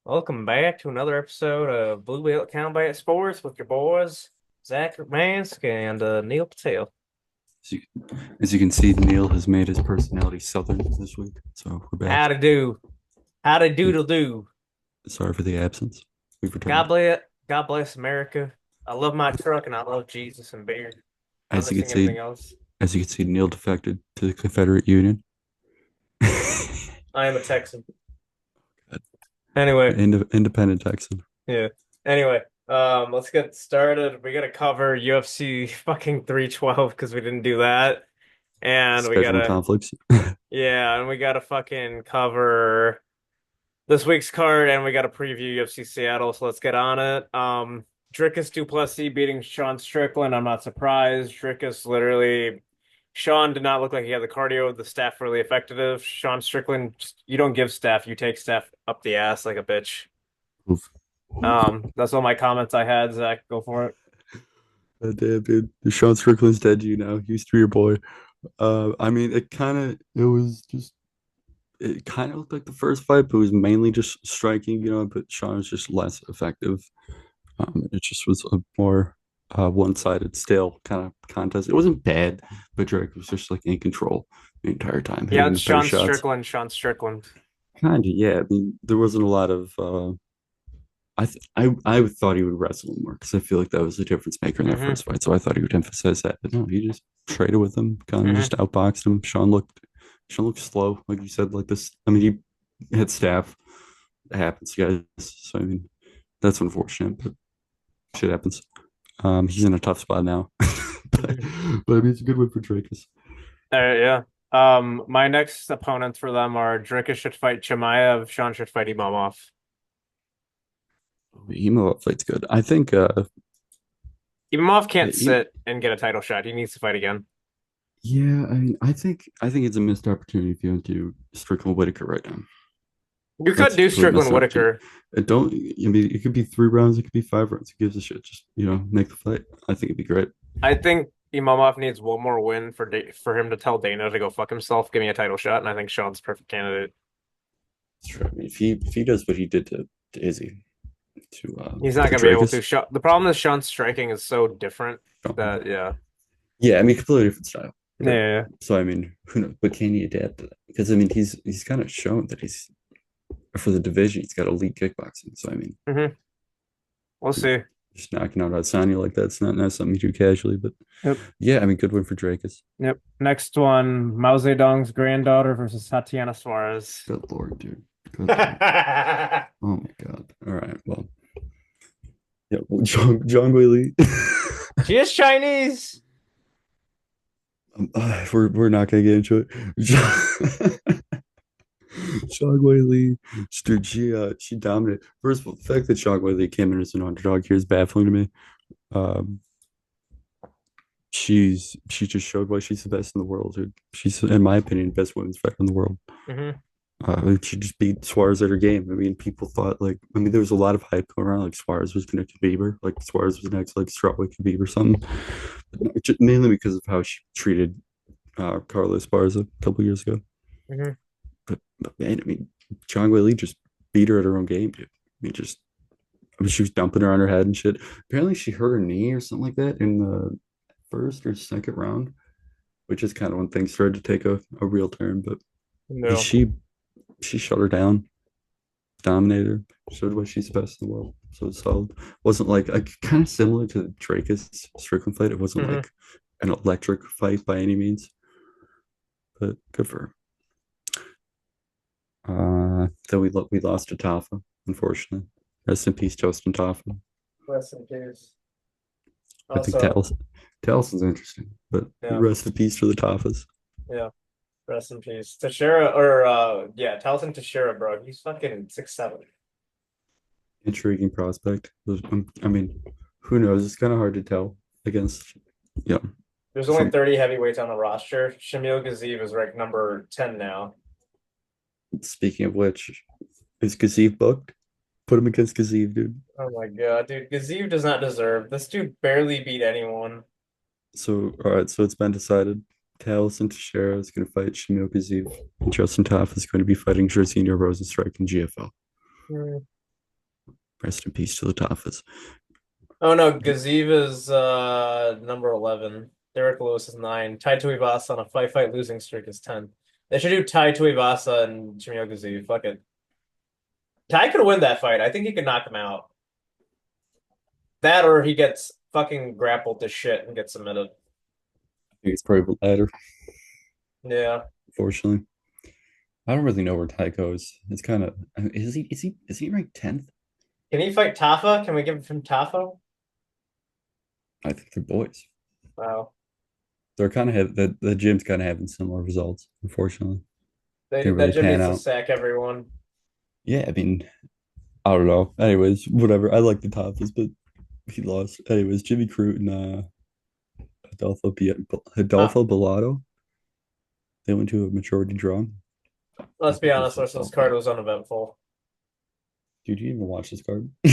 Welcome back to another episode of Blue Belt Combat Sports with your boys, Zach Mansk and Neil Patel. As you, as you can see, Neil has made his personality southern this week, so we're back. How to do? How to We, doodle do? sorry for the absence. We've God returned. bless, God bless America. I love my truck and I love Jesus and beer. Not As you can missing see, anything else. Neil defected to the Confederate Union. I am a Texan. Anyway, Independent Texan. yeah. Anyway, let's get started. We gotta cover UFC fucking 312 because we didn't do that, and we Scheduling gotta conflicts. yeah, and we gotta fucking cover this week's card, and we got to preview UFC Seattle, so let's get on it. Dricus du Plessis beating Sean Strickland. I'm not surprised. Dricus literally, Sean did not look like he had the cardio. The staff really effective. Sean Strickland, you don't give staff, you take staff up the ass like a bitch. Oof. That's all my comments I had. Zach, go for it. Damn, dude. Sean Strickland's dead to you now. He used to be your boy. It kind of looked like the first fight, but it was mainly just striking, but Sean was just less effective. It just was a more one-sided, stale kind of contest. It wasn't bad, but Drake was just like in control the entire time, Yeah, hitting it's the better Sean shots. Strickland. Sean Strickland. Kind of, yeah. I mean, there wasn't a lot of. I thought he would wrestle more because I feel like that was the difference maker in that hmm first fight. So I thought he would emphasize that, but no, he just traded with him, kind of hmm just outboxed him. Sean looked slow, like you said, like this. I mean, he had staff. It happens, guys. So I mean, that's unfortunate, but shit happens. He's in a tough spot now, but, hmm but I mean, it's a good win for Drakus. Yeah. My next opponents for them are Dricus should fight Chimaev. Sean should fight Imamov. Emo fight's good. I think Imamov can't yeah, sit and get a title shot. He needs to fight again. yeah, I mean, I think it's a missed opportunity if you want to do Strickland Whitaker right now. You could That's a do complete Strickland missed opportunity. Whitaker. It don't I mean it could be 3 rounds, it could be 5 rounds. Who gives a shit? Just make the fight. I think it'd be great. I think Imamov needs one more win for him to tell Dana to go fuck himself, give me a title shot, and I think Sean's perfect candidate. It's true. I mean, if he does what he did to Izzy He's not to gonna be able Drakus, to. The problem is Sean's striking is so different that yeah. yeah, I mean, completely different style. But Yeah. so I mean, who knows? But can he adapt to that? Because I mean, he's kind of shown that he's for the division, he's got elite kickboxing. So I mean, hmm We'll see. just knocking out Adesanya like that's not something you do casually. But Yep. yeah, I mean, good win for Drakus. Yep. Next one, Mao Zedong's granddaughter versus Tatiana Suarez. Good lord, dude. Good lord. Oh my god. All right. Well, yeah. Well, John Whaley. She is Chinese. We're not gonna get into it. Shogway Lee, dude, she dominated. First of all, the fact that Shogway Lee came in as an underdog here is baffling to me. Um, she just showed why she's the best in the world, dude. She's, in my opinion, the best women's fighter in the world. hmm She just beat Suarez at her game. I mean, people thought like, I mean, there was a lot of hype going around, like Suarez was going to Khabib, like Suarez was next, like strawweight Khabib or something. But no, mainly because of how she treated Carlos Barza a couple years ago. hmm But man, I mean, John Lee just beat her at her own game, dude. I mean, I mean, she was dumping her on her head and shit. Apparently, she hurt her knee or something like that in the first or second round, which is kind of when things started to take a real turn. But No. she shut her down, dominated her, showed why she's the best in the world. So it's solid. Wasn't like kind of similar to the Drakus Strickland fight. It wasn't hmm like an electric fight by any means, but good for her. Then we lost to Tafa, unfortunately. Rest in peace, Justin Tafa. Rest in peace. I think Also, Talison's interesting, but yeah, rest in peace for the Tafas. yeah. Rest in peace. Teixeira or yeah, Talton Teixeira, bro. He's fucking 6'7". Intriguing prospect. I mean, who knows? It's kind of hard to tell against, you know, There's only some. 30 heavyweights on the roster. Shamil Gaziv is ranked number 10 now. Speaking of which, is Kazeev booked? Put him against Kazeev, dude. Oh my God, dude. Gaziv does not deserve. This dude barely beat anyone. So, all right, so it's been decided. Talison Teixeira is going to fight Shamil Kazeev, and Justin Tafa is going to be fighting Jairzinho Rosenstrike in GFL. Hmm. Rest in peace to the Toffas. Oh no, Gaziv is number 11. Derek Lewis is 9. Tai Tuivasa on a fight losing streak is 10. They should do Tai Tuivasa and Jamil Gaziv. Fuck it. Tai could win that fight. I think he could knock him out. That or he gets fucking grappled to shit and gets submitted. I think it's probably the latter, Yeah. unfortunately. I don't really know where Ty goes. It's kind of is he ranked 10th? Can he fight Tafa? Can we give him Tafa? I think they're boys. Wow. They're kind of the gym's kind of having similar results, unfortunately. Didn't That really gym pan needs to out. sack everyone. Yeah, I mean, I don't know. Anyways, whatever. I like the Toffees, but he lost. Anyways, Jimmy Crute and Uh, Adolfo Bellato. They went to a majority draw. I let's be think honest, this the is rest of this so card bad. was uneventful. Dude, you even watch this card? I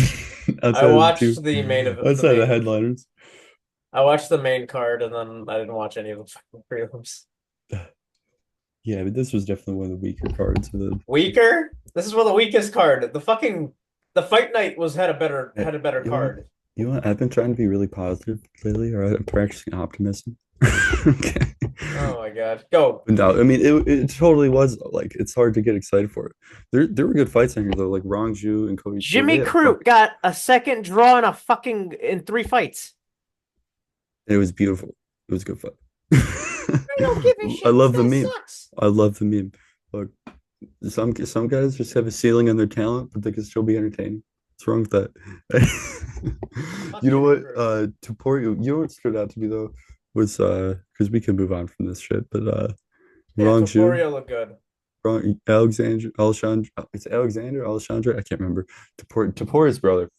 Outside of the two, watched the outside of the main headliners. I watched the main card and then I didn't watch any of the fucking prelims. Yeah, but this was definitely one of the weaker cards of the. Weaker? This is one of the weakest card. The fight night was eh, had a better You know what? card. You know what? I've been trying to be really positive lately, or I'm practicing optimism. Okay. Oh my God. Go. No, I mean it totally was like it's hard to get excited for it. There were good fights in here though, like Rong Zhu and Cody Steele. They Jimmy had fuck. Crute got a second draw in 3 fights. It was beautiful. It was a good fight. I don't give a I shit. This love the guy meme. sucks. I love the meme. Look, some guys just have a ceiling on their talent, but they can still be entertaining. What's wrong with that? You Fuck know Jimmy what? Crute. To pour you know what stood out to me though was because we can move on from this shit, but Yeah, Wrong Ju, Topuria looked good. wrong Alexander Alexandra, I can't remember. Taporia's brother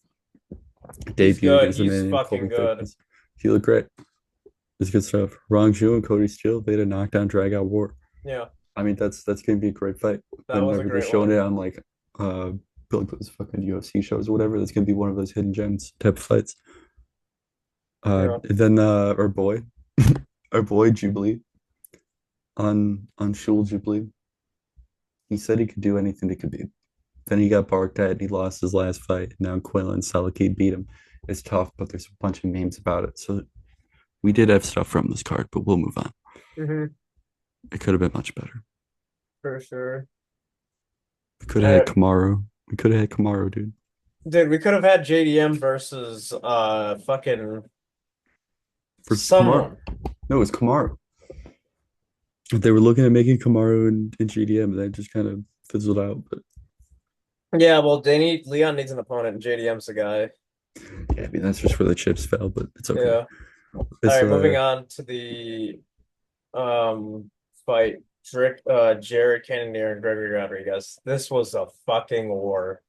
He's debuted good. against him He's in fucking Colby good. Thickness. He looked great. It's good stuff. Wrong Ju and Cody Steele, they had a knockdown drag out war. Yeah, I mean that's gonna be a great fight. that was a Whenever they're great showing one. it on like those fucking UFC shows or whatever, that's gonna be one of those hidden gems type of fights. Yeah. Then our boy Jubilee on Shul Jubilee, he said he could do anything to Khabib. Then he got barked at and he lost his last fight. Now Quilla and Salakid beat him. It's tough, but there's a bunch of memes about it. So we did have stuff from this card, but we'll move on. Hmm. It could have been much better. For sure. We could have had Uh, Kamaru. We could have had Kamaru, dude. dude, we could have had JDM versus fucking For Kamaru. someone. No, it was Kamaru. They were looking at making Kamaru and GDM, and they just kind of fizzled out. But Yeah, well, Leon needs an opponent, and JDM's the guy. yeah, I mean that's just where the chips fell, but it's okay. Yeah. All It's right, moving on to the fight. Jared Cannonier and Gregory Rodriguez. This was a fucking war.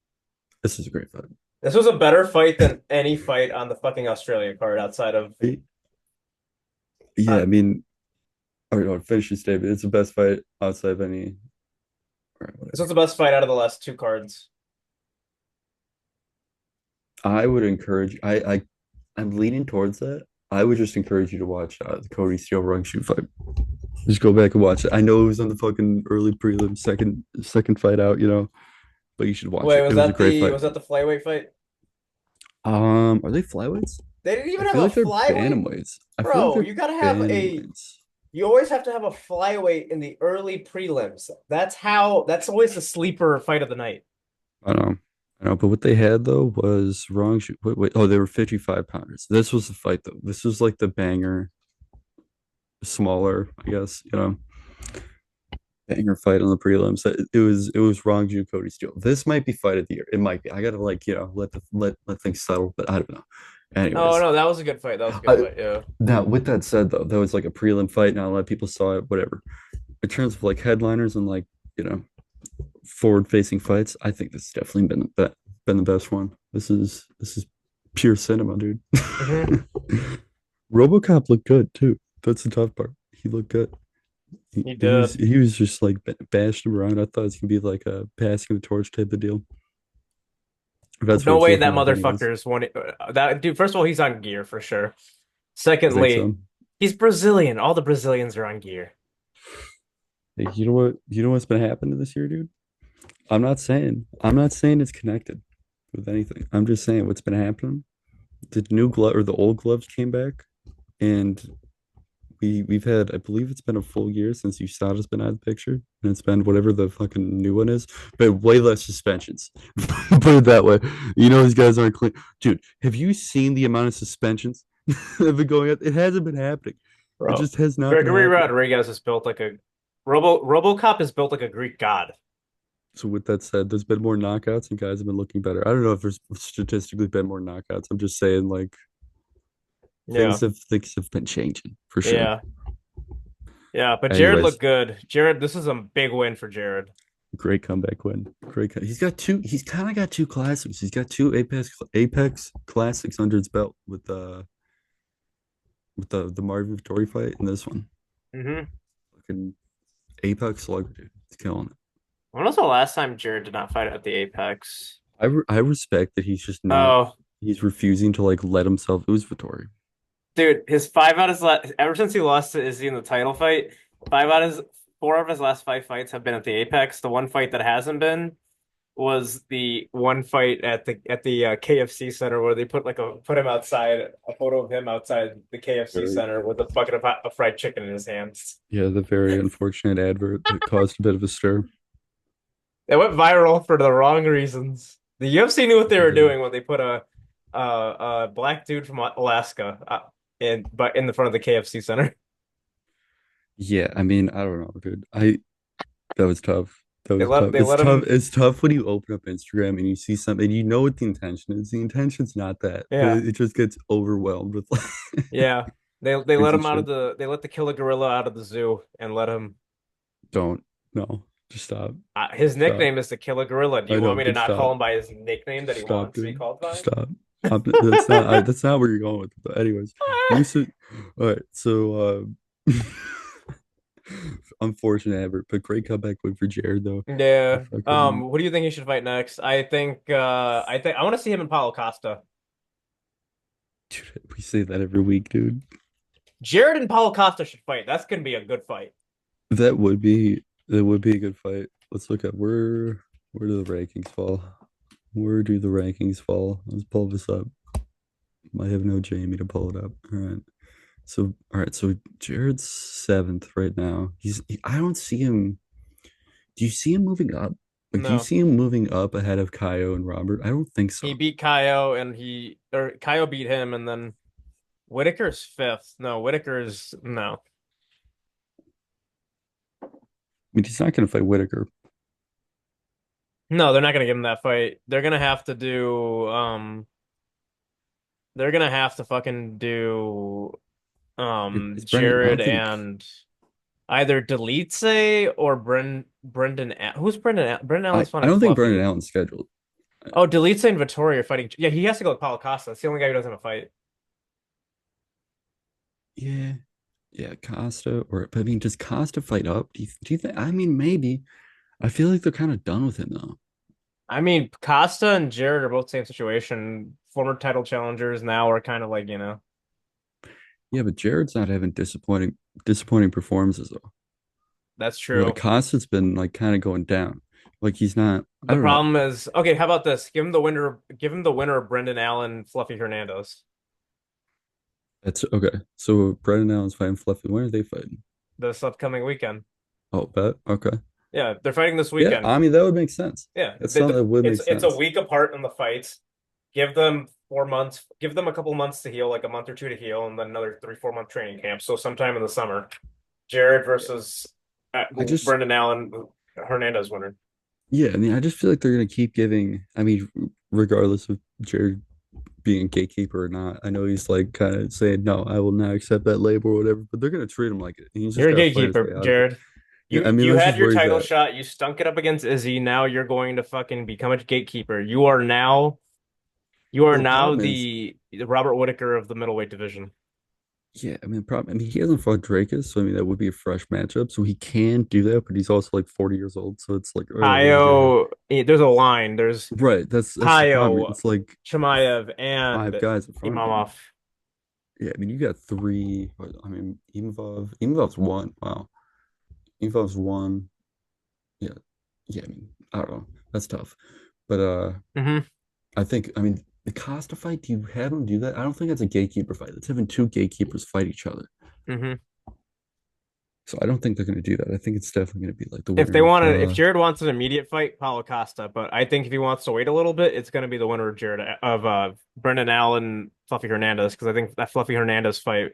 this is a great fight. This was a better fight than any fight on the fucking Australia card outside of Yeah, uh, I mean, all right, no, finish your statement. It's the best fight outside of any. All right, this was whatever. the best fight out of the last 2 cards. I would encourage. I'm leaning towards that. I would just encourage you to watch the Cody Steele Rung Shoot fight. Just go back and watch it. I know it was on the fucking early prelim, second fight out, but you should watch Wait, it. It was a great fight. was that the flyweight fight? Are they flyweights? They didn't I even have feel a like they're flyweight? bantamweights. I feel like Bro, they're you gotta have a bantamweights. you always have to have a flyweight in the early prelims. That's always the sleeper fight of the night. I know. I know, but what they had though was wrong shoot. Wait. Oh, they were 55 pounders. This was the fight though. This was like the banger, smaller, I guess, banger fight on the prelims. It was wrong shoot Cody Steele. This might be fight of the year. It might be. I gotta like, let things settle, but I don't know. Oh Anyways, no, that was a good fight. That was a good I fight. Yeah. now with that said though, that was like a prelim fight. Not a lot of people saw it, whatever. In terms of like headliners and like, forward facing fights, I think this has definitely been the best one. This is pure cinema, dude. Hmm. Robocop looked good too. That's the tough part. He looked good. He, He he was did. he was just like bashing him around. I thought it was gonna be like a passing the torch type of deal. That's what No it's way that looking like, anyways. motherfucker's one. That dude. First of all, he's on gear for sure. I think Secondly, so. he's Brazilian. All the Brazilians are on gear. Hey, you know what? You know what's been happening this year, dude? I'm not saying it's connected. with anything. I'm just saying what's been happening. The new glove or the old gloves came back, and we've had, I believe it's been a full year since USADA's been out of the picture, and it's been whatever the fucking new one is, but way less suspensions. Put it that way. You know these guys aren't clean. Dude, have you seen the amount of suspensions that have been going up? It hasn't been happening. It Bro. just has not been Gregory happening. Rodriguez is built like a Robocop is built like a Greek god. So with that said, there's been more knockouts and guys have been looking better. I don't know if there's statistically been more knockouts. I'm just saying like Yeah. things have been changing for sure. Yeah. Yeah. But Jared Anyways, looked good. Jared, this is a big win for Jared. great comeback win. He's got two. He's kind of got two classics. He's got two Apex classics under his belt with the Marvin Vittori fight and this one. Hmm. Fucking Apex slugger, dude. He's killing it. When was the last time Jared did not fight at the Apex? I respect that he's just not. Oh, He's refusing to like let himself lose Vittori. dude, his five out of his last, ever since he lost to Izzy in the title fight, five out of his four of his last five fights have been at the Apex. The one fight that hasn't been was the one fight at the KFC center where they put him outside, a photo of him outside the KFC Very, center with a bucket of fried chicken in his hands. yeah, the very unfortunate advert that caused a bit of a stir. It went viral for the wrong reasons. The UFC knew what they were Yeah. doing when they put a black dude from Alaska in the front of the KFC center. Yeah, I mean, I don't know, dude. I That was tough. That They was let tough. they It's let tough. him. It's tough when you open up Instagram and you see something and you know what the intention is. The intention's not that, but Yeah, it just gets overwhelmed with like yeah. They let crazy him out of shit. the they let the killer gorilla out of the zoo and let him. Don't. No. Just stop. His Stop. nickname is the killer gorilla. Do I you want know, me to but not call stop. him by his nickname that he Stop, wants to be dude. called Just by? stop. That's not where you're going with it. But anyways, recent. All right. So, unfortunate ever, but great comeback win for Jared though. I Yeah. fucking Who do you think he should fight next? I think I want to see him and Paulo Costa. dude, we say that every week, dude. Jared and Paulo Costa should fight. That's gonna be a good fight. That would be a good fight. Let's look at where do the rankings fall? Where do the rankings fall? Let's pull this up. I have no Jamie to pull it up. All right, so Jared's seventh right now. I don't see him. Do you see him moving up? Like, do you No. see him moving up ahead of Kaio and Robert? I don't think so. He I beat Kaio and Kaio beat him and then Whitaker's fifth. No, Whitaker's no. mean, he's not going to fight Whitaker. No, they're not gonna give him that fight. They're gonna have to fucking do It's Brendan. I Jared don't think. and either Delete or who's Brendan Allen's fun I and don't think Brendan fluffy. Allen's scheduled. Oh, Delete and Vittori are fighting. Yeah, he has to go with Paulo Costa. That's the only guy who doesn't have a fight. Yeah, yeah, Costa but I mean, does Costa fight up? Do you think? I mean, maybe. I feel like they're kind of done with him though. I mean, Costa and Jared are both same situation. Former title challengers now are kind of like, Yeah, but Jared's not having disappointing performances though. that's Where like true. Costa's been like kind of going down. Like he's not. I The don't know. problem is, okay, how about this? Give him the winner of Brendan Allen, Fluffy Hernandez That's okay. So Brendan Allen's fighting Fluffy. When are they fighting? this upcoming weekend. Oh, bet. Okay. Yeah, they're fighting this Yeah, weekend. I mean that would make sense. Yeah, That's something that would make it's a sense. week apart in the fights. Give them 4 months. Give them a couple months to heal, like a month or two to heal, and then another 3, 4 month training camp. So sometime in the summer, Jared versus I just Brendan Allen, Hernandez winner. yeah, I mean I just feel like they're gonna keep giving. I mean, regardless of Jared being a gatekeeper or not, I know he's like kind of saying no, I will not accept that label or whatever. But they're gonna treat him like it. He's just You're a got to fight his way gatekeeper, out of it. Jared. Yeah, I You mean you that's had just your where he's title at. shot. You stunk it up against Izzy. Now you're going to fucking become a gatekeeper. You are Well, the now problem is, the Robert Whitaker of the middleweight division. yeah, I mean, the problem. I mean, he hasn't fought Drakus, so I mean that would be a fresh matchup. So he can do that, but he's also like 40 years old, so it's like, oh, what are you doing? There's a line. There's Right. That's the problem. Kaio, It's like Chimaev, five and guys in front of him. Imamov. Yeah, I mean, you got three. I mean, Imovov's one. Wow, Imovov's one. Yeah, yeah. I mean, I don't know. That's tough, but Hmm. I think, I mean, the Costa fight, do you have him do that? I don't think that's a gatekeeper fight. That's having two gatekeepers fight each other. Hmm. So I don't think they're going to do that. I think it's definitely going to be like the If they winner of, wanted, if Jared wants an immediate fight, Paulo Costa. But I think if he wants to wait a little bit, it's going to be the winner of Jared of Brendan Allen, Fluffy Hernandez, because I think that Fluffy Hernandez fight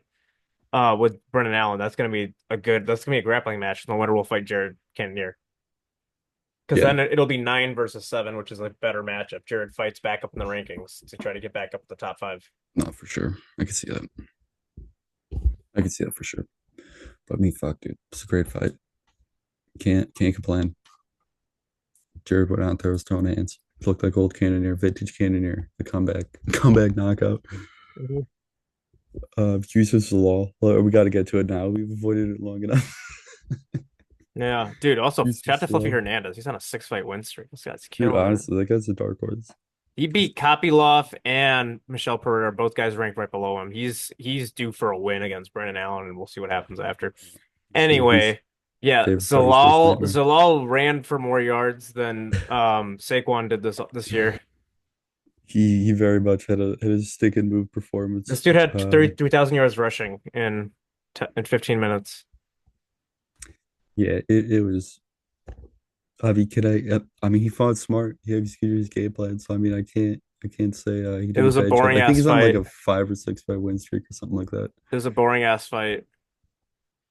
with Brendan Allen, that's gonna be a grappling match. And the winner will fight Jared Cannonier. Because yeah, then it'll be 9 versus 7, which is a better matchup. Jared fights back up in the rankings to try to get back up to the top five. not for sure. I can see that. I can see that for sure. But me, fuck, dude. It's a great fight. Can't complain. Jared went out there with stone hands. Looked like old Cannonier, vintage Cannonier, the comeback, comeback knockout. Mhm. Jesus the law. Well, we got to get to it now. We've avoided it long enough. Yeah, dude. Also, shout out Jesus to the Fluffy law. Hernandez. He's on a 6 fight win streak. This guy's Dude, killing it. honestly, that guy's a dark horse. He beat Kopylov and Michelle Pereira, both guys ranked right below him. He's due for a win against Brendan Allen, and we'll see what happens after. He's Anyway, yeah, David Hardy's worst nightmare. Zalal ran for more yards than Saquon did this year. He very much had a stick and move This performance. dude had 33,000 yards rushing in 15 minutes. Yeah, it was. I mean, I mean, he fought smart. He executed his game plan. So I mean, I can't say he It did a was a bad job. boring I think ass he's on like fight. a 5 or 6 fight win streak or something like that. It was a boring ass fight.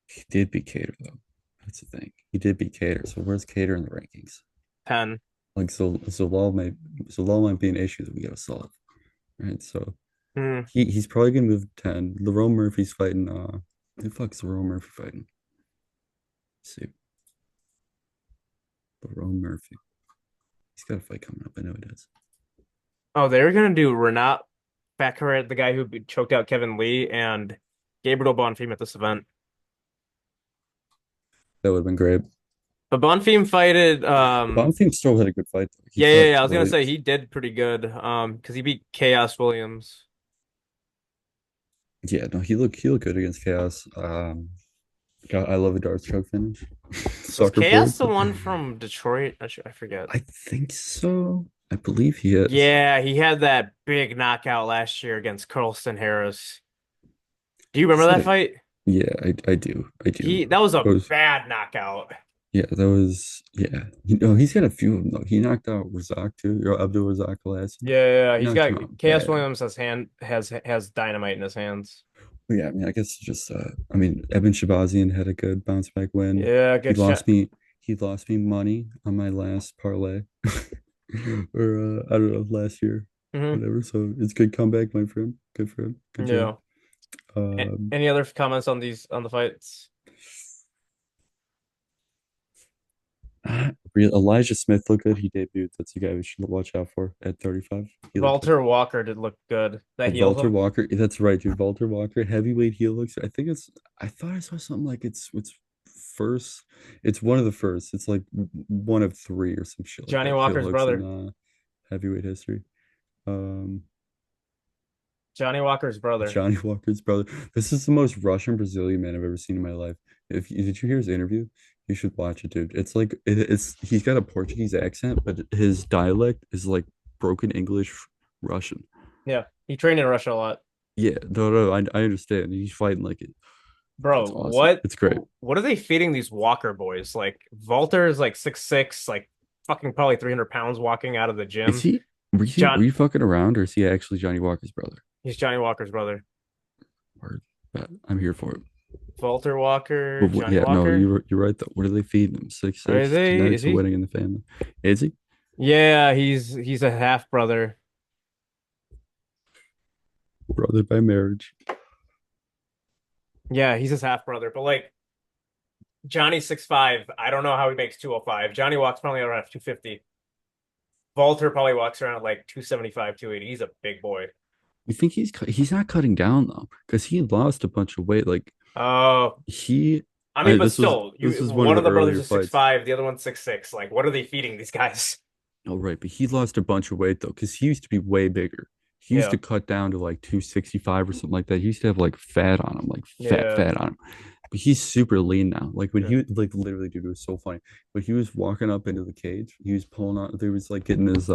He did beat Cater though. That's the thing. He did beat Cater. So where's Cater in the rankings? 10. Like Zalal might be an issue that we gotta solve. Right. So Hmm. he's probably gonna move 10. Lerone Murphy's fighting who the fuck's Lerone Murphy fighting? Let's see. Lerone Murphy. He's got a fight coming up. I know it is. Oh, they were gonna do Renat Fakhret, the guy who choked out Kevin Lee, and Gabriel Bonfim at this event. That would have been great. But Bonfim fighted Bonfim still had a good fight though. He yeah, yeah, fought yeah. I was gonna say Williams. he did pretty good. Because he beat Chaos Williams. Yeah, no, he looked good against Chaos. God, I love a darts choke finish. Was Sucker for Chaos it, the but one from Detroit? I forget. I think so. I believe he is. Yeah, he had that big knockout last year against Carlston Harris. Do you remember He's got that a fight? yeah, I do. I do. That was That a was bad knockout. that was yeah. You know, he's got a few of them though. He knocked out Razak too, or Abdul Razak last. Yeah, yeah, yeah. He He's knocked got him out Chaos bad. Williams has dynamite in his hands. But yeah, I mean, I guess it's just I mean, Evan Shabazian had a good bounce back win. Yeah, He good lost shot. me he lost me money on my last parlay. Or I don't know, last year. Hmm. Whatever. So it's good comeback, my friend. Good for him. Good job. Yeah. Um Any other comments on the fights? Elijah Smith looked good. He debuted. That's the guy we should watch out for at 35. He looked good. Walter Walker did look good. That heel Walter hook. Walker, that's right, dude. Walter Walker, heavyweight heel looks. I think I thought I saw something like it's first. It's one of the first. It's like one of three or some shit like Johnny that. Heel Walker's hooks in brother. heavyweight history. Um, Johnny Walker's brother. Johnny Walker's brother. This is the most Russian Brazilian man I've ever seen in my life. Did you hear his interview? You should watch it, dude. It's like it's he's got a Portuguese accent, but his dialect is like broken English Russian. Yeah, he trained in Russia a lot. Yeah, no, I understand. He's fighting like it. Bro, It's awesome. It's great. what are they feeding these Walker boys? Like Walter is like 6'6", like fucking probably 300 pounds walking out of the Is gym. he? John, Were you fucking around, or is he actually Johnny Walker's brother? he's Johnny Walker's brother. Or I'm here for it. Walter Walker, But Johnny yeah, no, Walker. you're right though. What are they feeding him? Six Are six they? Is genetics of he? winning in the family. Is he Yeah, he's a half brother. brother by marriage? Yeah, he's his half brother. But like Johnny's 6'5". I don't know how he makes 205. Johnny walks probably around 250. Walter probably walks around at like 275, 280. He's a big boy. You think he's not cutting down though, because he lost a bunch of weight. Like Oh, he, I mean, but this was still, this you was one of one the of the brothers earlier is six fights. five, the other one's 6'6". Like, what are they feeding these guys? Oh, right, but he lost a bunch of weight though, because he used to be way bigger. He used Yeah, to cut down to like 265 or something like that. He used to have like fat on him, like yeah, fat on him. But he's super lean now. Like when yeah. he like literally, dude, it was so funny. When he was walking up into the cage, he was pulling out. There was like getting his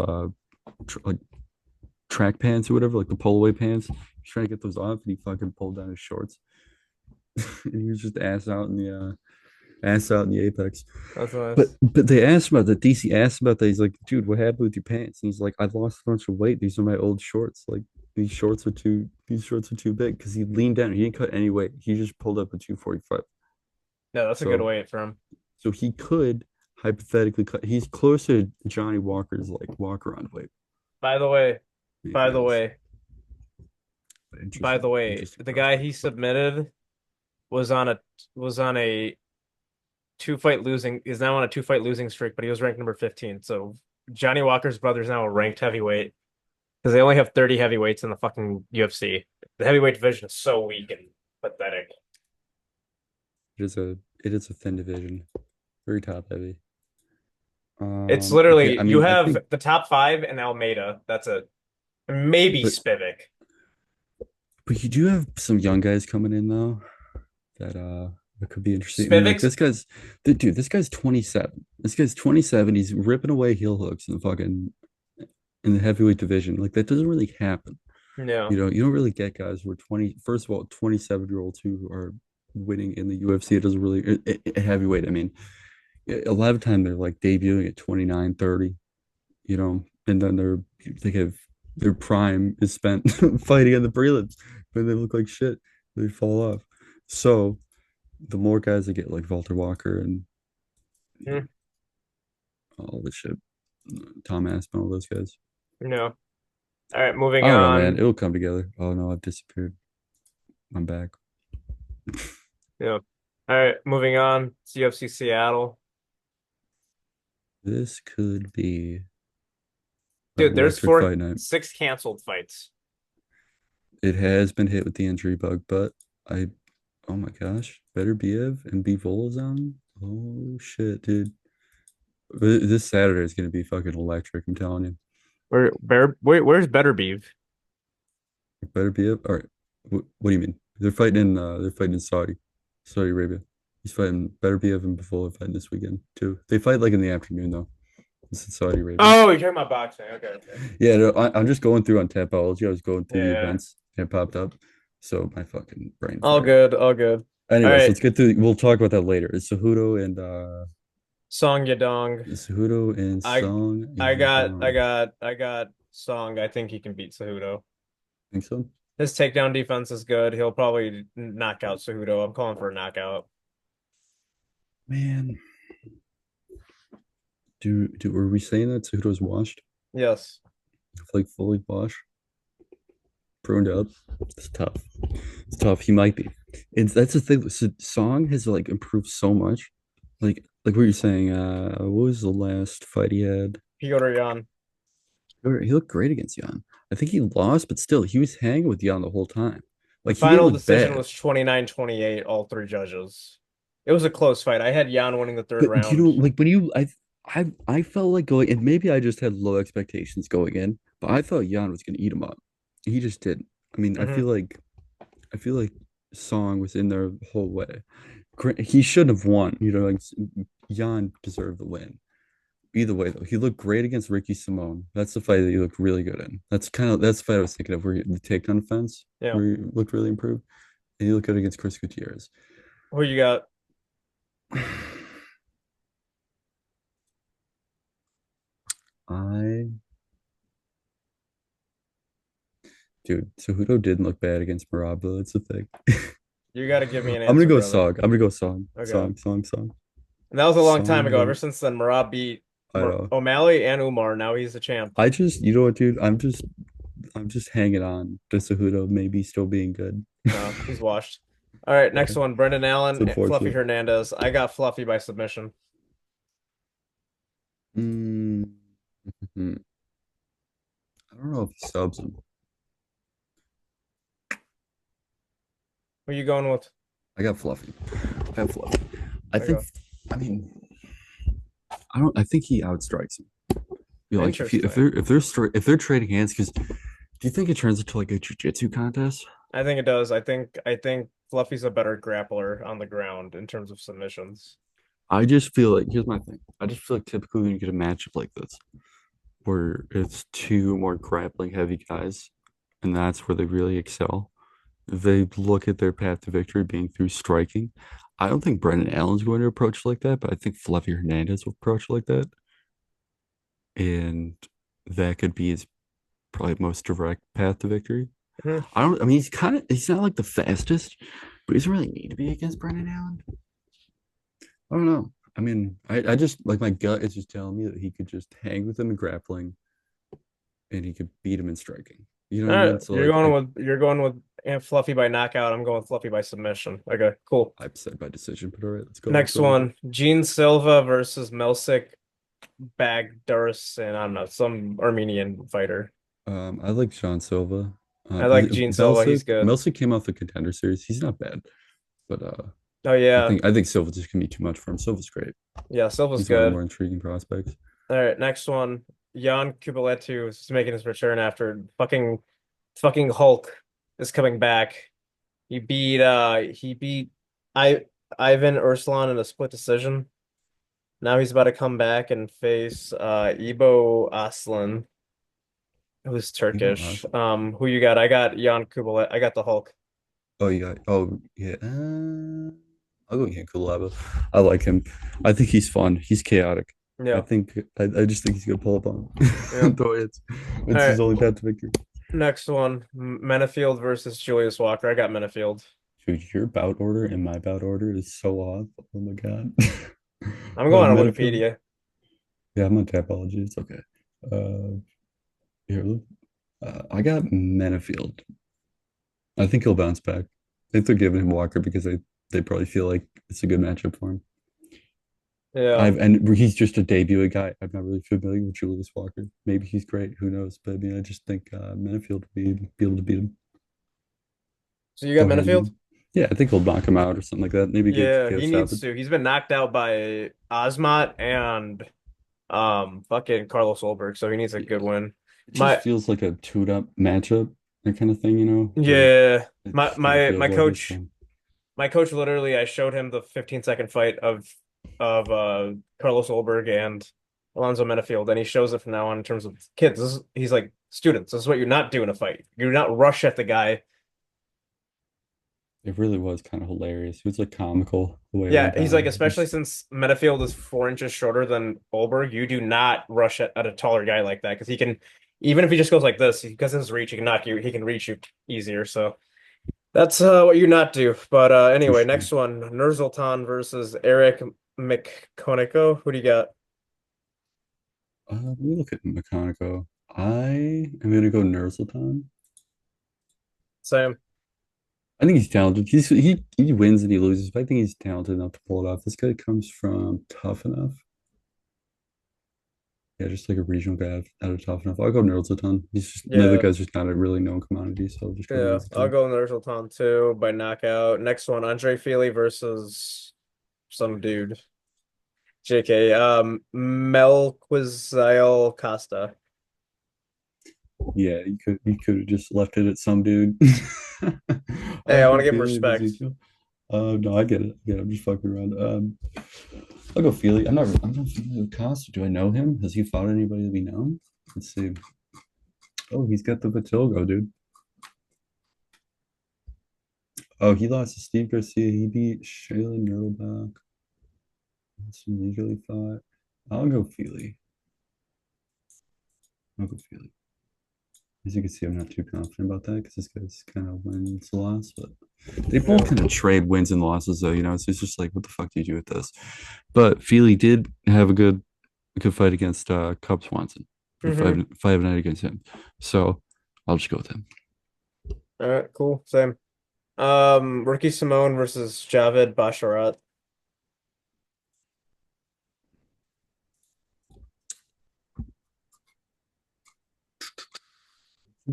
track pants or whatever, like the pull away pants. He's trying to get those off, and he fucking pulled down his shorts, and he was just ass out in the apex. That's But nice. they asked about that. DC asked about that. He's like, dude, what happened with your pants? And he's like, I've lost a bunch of weight. These are my old shorts. Like these shorts are too big because he leaned down. He didn't cut any weight. He just pulled up a 245. No, that's a good So weight for him. he could hypothetically cut. He's closer to Johnny Walker's like walk around weight. By the way, Maybe by the is way, by interesting. the way, Interesting the guy prospect. he submitted was on a was on a two fight losing is now on a two fight losing streak, but he was ranked number 15. So Johnny Walker's brother is now a ranked heavyweight because they only have 30 heavyweights in the fucking UFC. The heavyweight division is so weak and pathetic. It is a thin division, very top heavy. It's Okay, literally I you mean, I have think, the top five and Almeida. That's it. Maybe but Spivak. you do have some young guys coming in though that could be interesting. I mean, like Spivak's this guy's 27. This guy's 27. He's ripping away heel hooks in the fucking in the heavyweight division. Like that doesn't really happen. no. You don't really get guys who are 20. First of all, 27-year-olds who are winning in the UFC. It doesn't really heavyweight. I mean, a lot of time they're like debuting at 29, 30. And then they have their prime is spent fighting in the prelims, but they look like shit. They fall off. So the more guys that get like Walter Walker and Mm, all this shit, Tom Aspen, all those guys. no. All right, moving I don't know, man. on. It'll come together. Oh no, I've disappeared. I'm back. Yeah. All right, moving on. It's UFC Seattle. This could be an Dude, there's electric fight night. six canceled fights. It has been hit with the injury bug, but I, oh my gosh, better Biev and be Volazon. Oh shit, dude. This Saturday is gonna be fucking electric. I'm telling you. Where's Better Beef? Better Biev. All right. What do you mean? They're fighting in Saudi Arabia. He's fighting Better Biev and Before fighting this weekend too. They fight like in the afternoon though. This is Saudi Arabia. Oh, you're talking about boxing. Okay, okay. Yeah, no, I'm just going through on Tapology. I was going through Yeah, the yeah. events and it popped up. So my fucking brain All fried. good, all good. All Anyways, right, let's get to we'll talk about that later. It's Song Yadong. Cejudo and I Song I got Song. I think he can beat Cejudo. think so? His takedown defense is good. He'll probably knock out Cejudo. I'm calling for a knockout. Man, were we saying that Cejudo's washed? Yes. Like fully washed? Pruned up? It's tough. It's tough. He might be. And that's the thing. Song has like improved so much. Like what you're saying, what was the last fight he had? Piotr Jan. He looked great against Jan. I think he lost, but still, he was hanging with Jan the whole time. The Like he didn't final look decision bad. was 29-28, all three judges. It was a close fight. I had Jan winning the third But round. like when I felt like going, and maybe I just had low expectations going in, but I thought Jan was gonna eat him up. He just didn't. I mean, Hmm. I feel like Song was in there the whole way. He shouldn't have won. Like Jan deserved the win. Either way, though, he looked great against Ricky Simone. That's the fight that he looked really good in. That's the fight I was thinking of, where the takedown defense, Yeah. where he looked really improved, and he looked good against Chris Gutierrez. Who you got? I Dude, Cejudo didn't look bad against Marab though. That's the thing. You got to give me an I'm gonna answer, go brother. Song. I'm gonna go Song. Okay. And that was a long time Song. ago. Ever since then, Marab beat I know. O'Malley and Umar. Now he's the champ. You know what, dude? I'm just hanging on to Cejudo maybe still being good. No, he's washed. All right, Yeah, next one. Brendan it's Allen, Fluffy unfortunate. Hernandez. I got Fluffy by submission. Mm, I don't know if he subs him. Who you going with? I got Fluffy. I got Fluffy. I think. Okay. I mean, I don't. I think he outstrikes him. Like Interesting. if they're trading hands, because do you think it turns into like a jiu-jitsu contest? I think it does. I think Fluffy's a better grappler on the ground in terms of submissions. I just feel like here's my thing. I just feel like typically when you get a matchup like this, where it's two more grappling heavy guys, and that's where they really excel. They look at their path to victory being through striking. I don't think Brendan Allen's going to approach like that, but I think Fluffy Hernandez will approach like that. And that could be his probably most direct path to victory. Mhm. I mean, he's not like the fastest, but he doesn't really need to be against Brendan Allen. I don't know. I mean, I just like my gut is just telling me that he could just hang with him in grappling and he could beat him in striking. You know All what I right, mean? So like you're going with Fluffy by knockout. I'm going Fluffy by submission. Okay, cool. I've said by decision, but all right, let's go. Let's Next go. Let's go. one, Gene Silva versus Melsik Bagdurs, and I don't know, some Armenian fighter. I like Sean Silva. I like Gene Silva. He's good. Belsic came off the contender series. He's not bad, but Oh yeah, I think Silva just can be too much for him. Silva's great. yeah, Silva's He's one of the good. more intriguing prospects. All right, next one, Jan Kubiletu is making his return after fucking Hulk is coming back. He beat I Ivan Urslan in a split decision. Now he's about to come back and face Ibo Aslan, who's Evo Turkish. Oslo. Who you got? I got Jan Kubilet. I got the Hulk. Oh, you got. Oh, yeah. I'll go Yankulaba. I like him. I think he's fun. He's chaotic. Yeah. I just think he's gonna pull up on Yeah. him. Though All it's his right. only path to victory. Next one, Menafield versus Julius Walker. I got Menafield. Dude, your bout order and my bout order is so off. Oh my god. I'm going on Metafield. Wikipedia. Yeah, I'm on Tapology. It's okay. Uh, here, look. I got Menafield. I think he'll bounce back. I think they're giving him Walker because they probably feel like it's a good matchup for him. Yeah. He's just a debut guy. I'm not really familiar with Julius Walker. Maybe he's great. Who knows? But I mean, I just think Minifield will be able to beat him. So you got Go ahead, Menafield? dude. Yeah, I think he'll knock him out or something like that. Maybe get Yeah, KO he needs stoppage. to. He's been knocked out by Osmot and fucking Carlos Ulberg, so he needs a good Yeah, win. it just My feels like a chewed up matchup, that kind of thing, where yeah, it my just kind of my feels my like it's coach my coach literally I showed him the 15-second fight of Carlos Ulberg and Alonzo Menafield, and he shows it from now on in terms of kids. He's like, students, this is what you're not doing in a fight. You not rush at the guy. it really was kind of hilarious. It was like comical the way it Yeah, went he's like, down. especially since Metafield is 4 inches shorter than Ulberg, you do not rush at a taller guy like that because he can, even if he just goes like this, because of his reach, he can knock you, he can reach you easier. So that's what you not do. But For anyway, sure. next one, Nurzultan versus Eric McConaughey. Who do you got? Let me look at Mechanico. I am gonna go Nursultan. Same. I think he's talented. He wins and he loses, but I think he's talented enough to pull it off. This guy comes from Tough Enough. Yeah, just like a regional guy out of Tough Enough. I'll go Nursultan. He's just the other Yeah. guy's just not a really known commodity, so I'll just go Yeah. I'll Nursultan. go Nurzultan too by knockout. Next one, Andre Fili versus some dude. JK. Melquizael Costa. Yeah, he could have just left it at some dude. I Hey, I have want to no give him feeling of respect. Ezekiel. No, I get it. I get it. I'm just fucking around. I'll go Feely. I'm not familiar with Costa. Do I know him? Has he fought anybody that we know? Let's see. Oh, he's got the Vitilgo, dude. Oh, he lost to Steve Garcia. He beat Shayla Nurlbach. Some legally fought. I'll go Feely. I'll go Feely. As you can see, I'm not too confident about that because this guy's kind of wins a loss, but they both Yeah. kind of trade wins and losses, though. So it's just like, what the fuck do you do with this? But Feely did have a good fight against Cub Swanson. Hmm. Five night against him. So I'll just go with him. All right, cool. Same. Ricky Simone versus Javed Basharat.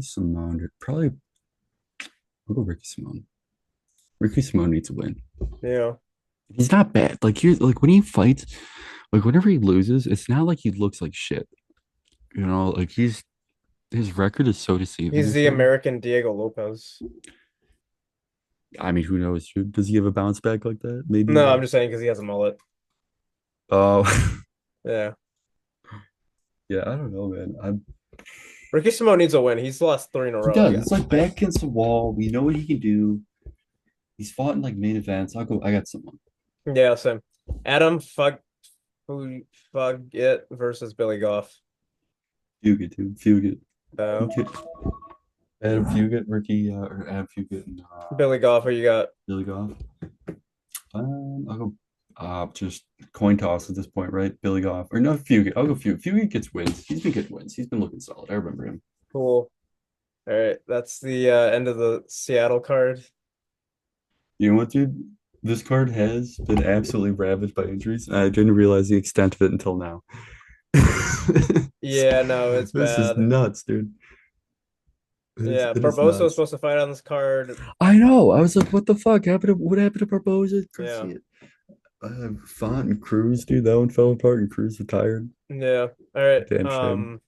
Simone, probably I'll go Ricky Simone. Ricky Simone needs a win. Yeah. He's not bad. Like when he fights, like whenever he loses, it's not like he looks like shit. Like his record is so deceiving He's this the year. American Diego Lopez. I mean, who knows, dude? Does he have a bounce back like that? Maybe he No, I'm does. just saying because he has a mullet. Oh, Yeah. Yeah, I don't know, man. I'm Ricky Simone needs a win. He's lost three in a He row does. again. It's like back against the wall. We know what he can do. He's fought in like main events. I'll go. I got someone. Yeah, same. Adam who fuck it versus Billy Goff. Fugit, dude. Fugit. So Okay. Adam Fugit, Ricky, or Adam Fugit and Billy Goff, who you got? Billy Goff. I'll go. Just coin toss at this point, right? Billy Goff or no Fugit. I'll go Fugit. Fugit gets wins. He's been getting wins. He's been looking solid. I remember him. Cool. All right, that's the end of the Seattle card. You know what, dude? This card has been absolutely ravaged by injuries. I didn't realize the extent of it until now. Yeah, no, it's This is bad. nuts, dude. Yeah, It is Barbosa was nuts. supposed to fight on this card. I know. I was like, what the fuck happened to what happened to Barboza? Go Yeah, see it. Font and Cruz, dude. That one fell apart and Cruz retired. yeah. All right. Damn shame.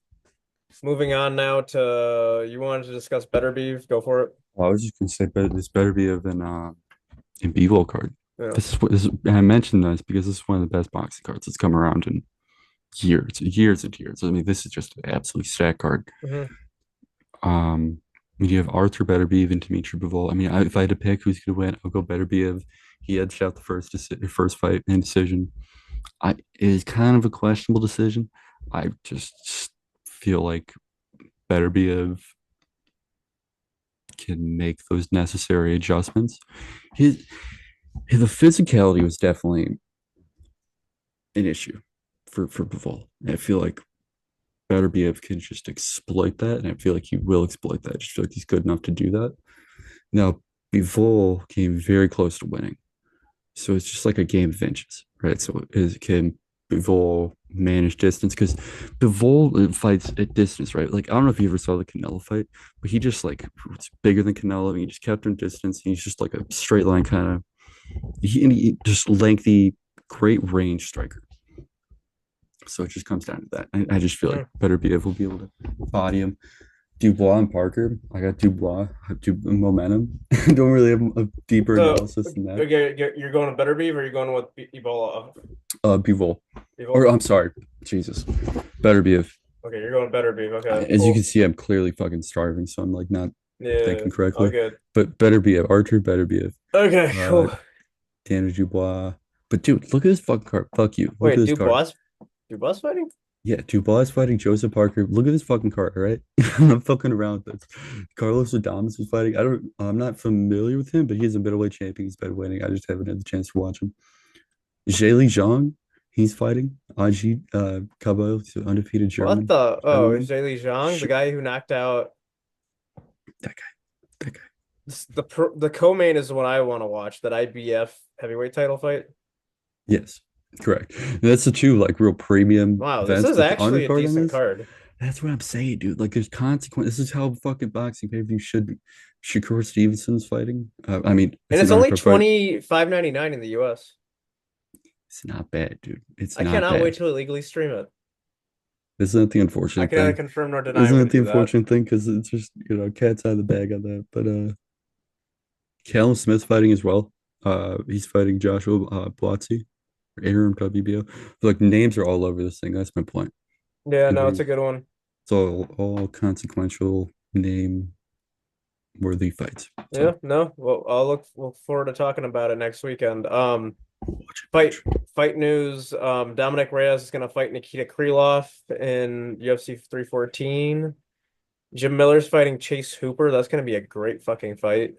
Moving on now to you wanted to discuss Better Beef. Go for it. Well, I was just gonna say, but this better be of an Bevo card. Yeah. This is, and I mentioned this because this is one of the best boxing cards that's come around in years and years. I mean, this is just an absolutely stacked card. Hmm. Um, you have Arthur Beterbiev and Dimitri Bivol. I mean, if I had to pick who's going to win, I'll go Beterbiev. He edged out the first fight in decision. It is kind of a questionable decision. I just feel like Beterbiev can make those necessary adjustments. His the physicality was definitely an issue for Bivol. I feel like Beterbiev can just exploit that, and I feel like he will exploit that. I just feel like he's good enough to do that. Now, Bivol came very close to winning. So it's just like a game of inches, right? So can Bivol manage distance? Because Bivol fights at distance, right? Like, I don't know if you ever saw the Canelo fight, but he just like, it's bigger than Canelo. And he just kept him distance. He's just like a straight line kind of, he just lengthy, great range striker. So it just comes down to that. I just feel like Hmm. Beterbiev will be able to body him. Dubois and Parker. I got Dubois, momentum. Don't really have a deeper So analysis than that. okay, you're going to Better Beef or you're going with Ebola? Bivol. Or Evil? I'm sorry, Jesus. Beterbiev. Okay, you're going Better Beef. Okay, As you can cool. see, I'm clearly fucking starving, so I'm like not Yeah, thinking all correctly. good. But Beterbiev, Archer Beterbiev, Okay, uh, cool. Tanner Dubois. But dude, look at this fucking card. Fuck you. Look at Wait, this card. Dubois fighting? Yeah, Dubois is fighting Joseph Parker. Look at this fucking card, all right? I'm not fucking around with this. Carlos Adames was fighting. I'm not familiar with him, but he's a middleweight champion. He's been winning. I just haven't had the chance to watch him. Zheli Zhang, he's fighting. Aji Cabello, he's an undefeated What German the? Oh, gentleman. Zhang Zhang, the Sh- guy who knocked out that guy, that guy. the co-main is the one I want to watch. That IBF heavyweight title fight. Yes, correct. And that's the two like real premium Wow, this events, is but the actually a undercard on decent this, card. that's what I'm saying, dude. Like there's consequence. This is how fucking boxing pay-per-view should be. Shakur Stevenson's fighting. I mean, And it's an it's only undercard fight. 25.99 in the US. It's not bad, dude. It's I not cannot wait bad. to illegally stream it. Isn't that the I unfortunate can neither thing? confirm nor deny I'm Isn't going that to the do that. unfortunate thing? Because it's just, cat's out of the bag on that. But Callum Smith's fighting as well. He's fighting Joshua Buatsi or Aaron WBO. Like names are all over this thing. That's my point. Yeah, I no, it's mean, a good one. it's all consequential name worthy fights. Yeah, So no. Well, I'll look forward to talking about it next weekend. watch it, Fight watch. fight news. Dominic Reyes is gonna fight Nikita Krylov in UFC 314. Jim Miller's fighting Chase Hooper. That's gonna be a great fucking fight.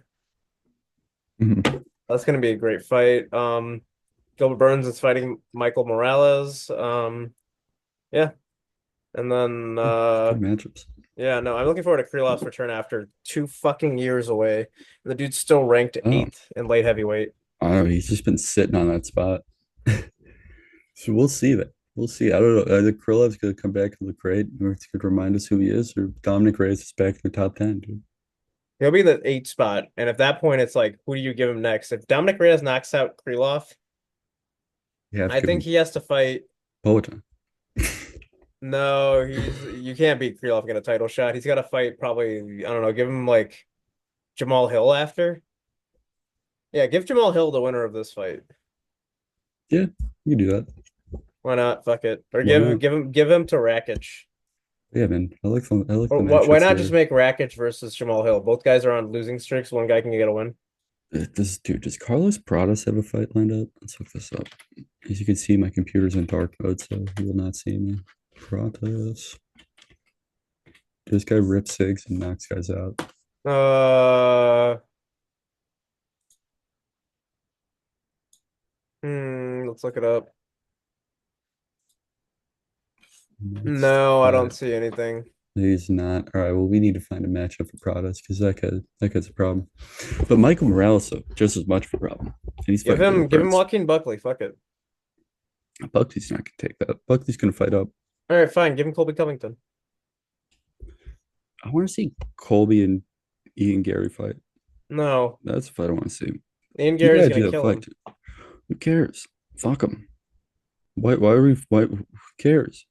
Mhm. That's gonna be a great fight. Gilbert Burns is fighting Michael Morales. Yeah, and then Good matchups. yeah, no, I'm looking forward to Krylov's return after 2 fucking years away. The dude's still ranked Oh, eighth in light heavyweight. I don't know. He's just been sitting on that spot. So we'll see that. We'll see. I don't know. Either Krilov's going to come back and look great, or it's going to remind us who he is, or Dominic Reyes is back in the top 10, dude. He'll be in the eighth spot, and at that point, it's like, who do you give him next? If Dominic Reyes knocks out Krylov, You have to I give think him he has to fight. Poatan. No, he's you can't beat Krylov get a title shot. He's got to fight probably, I don't know, give him like Jamal Hill after. Yeah, give Jamal Hill the winner of this fight. Yeah, you can do that. Why not? Fuck it. Or Why not? give him to Rakic. Yeah, man. I like Or the why matchups not just here. make Rakic versus Jamal Hill? Both guys are on losing streaks. One guy can get a win. This dude, does Carlos Pradas have a fight lined up? Let's look this up. As you can see, my computer's in dark mode, so you will not see me. Pradas. This guy rips cigs and knocks guys out. Uh, let's look it up. Next No, I don't fight. see anything. He's not. All right. Well, we need to find a matchup for Pradas because that guy's a problem. But Michael Morales, though, just as much of a problem. And he's fighting Gil Give him Prince. Joaquin Buckley. Fuck it. Buckley's not gonna take that. Buckley's gonna fight up. All right, fine. Give him Colby Covington. I want to see Colby and Ian Gary fight. No, That's a fight I want to see. Ian You Gary's gotta gonna do that kill fight. him Who cares? Fuck him. Why are we? Who cares?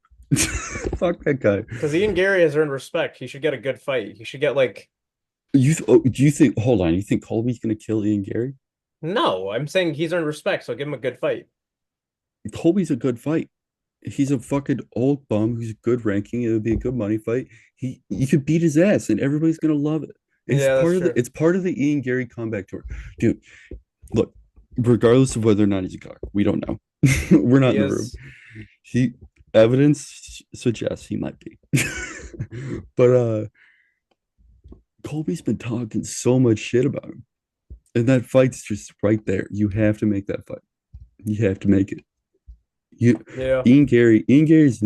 Fuck that guy. because Ian Gary has earned respect. He should get a good fight. He should get like. Do you think? Hold on. You think Colby's gonna kill Ian Gary? No, I'm saying he's earned respect, so give him a good fight. Colby's a good fight. He's a fucking old bum who's a good ranking. It would be a good money fight. You could beat his ass and everybody's gonna love it. Yeah, that's true. It's part of the Ian Gary comeback tour. Dude, look, regardless of whether or not he's a cock, we don't know. We're not He in the room. is. He evidence suggests he might be. But Colby's been talking so much shit about him. And that fight's just right there. You have to make that fight. You have to make it. You Yeah, Ian Gary's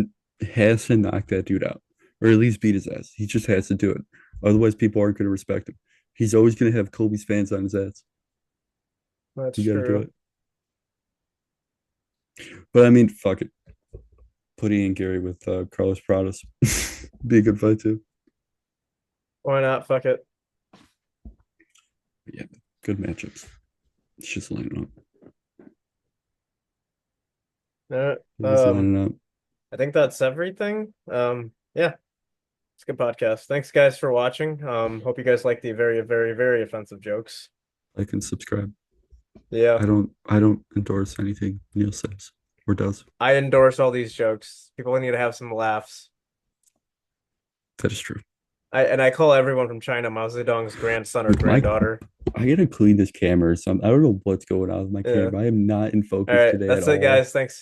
has to knock that dude out, or at least beat his ass. He just has to do it. Otherwise, people aren't going to respect him. He's always going to have Kobe's fans on his ass. that's You got to do true. it. But I mean, fuck it. Put Ian Gary with Carlos Prados. Be a good fight too. Why not? Fuck it. But yeah, good matchups. It's just lining up. Uh, It's lining up. I think that's everything. Yeah, it's a good podcast. Thanks, guys, for watching. Hope you guys like the very, very, very offensive jokes. Like and subscribe. Yeah, I don't endorse anything Neil says or does. I endorse all these jokes. People need to have some laughs. That is true. I call everyone from China Mao Zedong's grandson or With my granddaughter. I gotta clean this camera or something. I don't know what's going on with my Yeah. camera. I am not in All focus right, today at that's it, all. guys. Thanks.